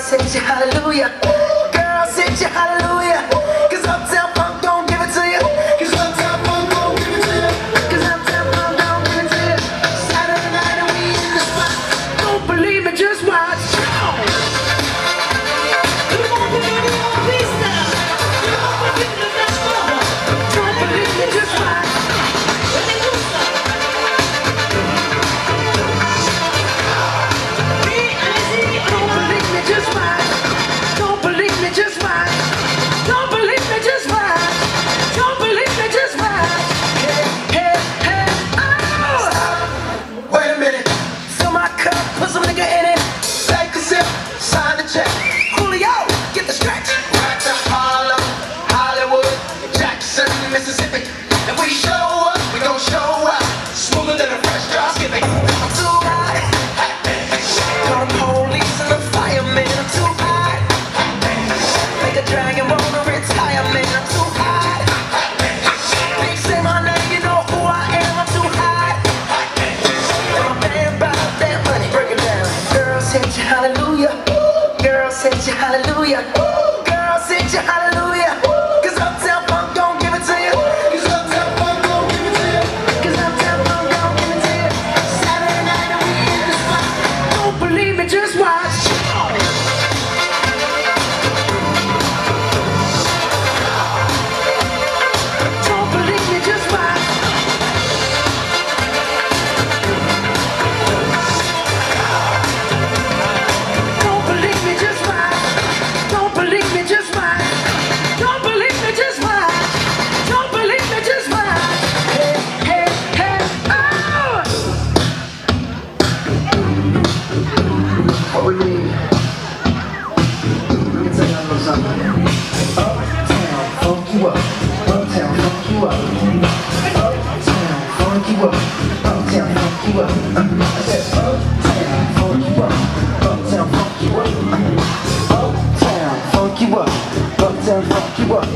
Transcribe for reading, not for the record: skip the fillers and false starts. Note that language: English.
sing you hallelujah. Girl, sing you hallelujah. 'Cause Uptown Funk don't give it to you. 'Cause Uptown Funk don't give it to you. 'Cause Uptown Funk don't give it to you. Saturday night and we in the spot. Don't believe me, just watch. Don't believe me, just watch. Don't believe me, just watch. Don't believe me, just watch. Don't believe me, just watch. Hey, hey, hey, oh! Wait a minute, Fill my cup, put some nigga in it. take a sip, sign the check. Julio, get the stretch. Right to Harlem, Hollywood, Jackson, Mississippi. If we show up, we gon' show out. Smoother than a fresh drop skipping. I'm too hot. Call the police and the firemen. I'm too hot. Make a dragon roll to retirement. I'm too hot. They say my name, you know who I am. I'm too hot. And my band about that money. Break it down. Girl, sing you hallelujah. Girl, sing you hallelujah. Girl, sing you hallelujah. 'Cause Uptown Funk don't give it to you. 'Cause Uptown Funk don't give it to you. 'Cause Uptown Funk don't give it to you. Saturday night and we in the spot. Don't believe me, just watch. Don't believe me, just watch. Don't believe me, just watch. Don't believe me, just watch. Don't believe me, just watch. Don't believe me, just watch. Hey, hey, hey, oh! What we need? Let me tell y'all a little something. Uptown, funk you up. Uptown, funk you up. Uptown, funk you up. Uptown, funk you up. I said uptown, funk you up. Uptown, funk you up. Uptown, funk you up. Uptown, funk you up.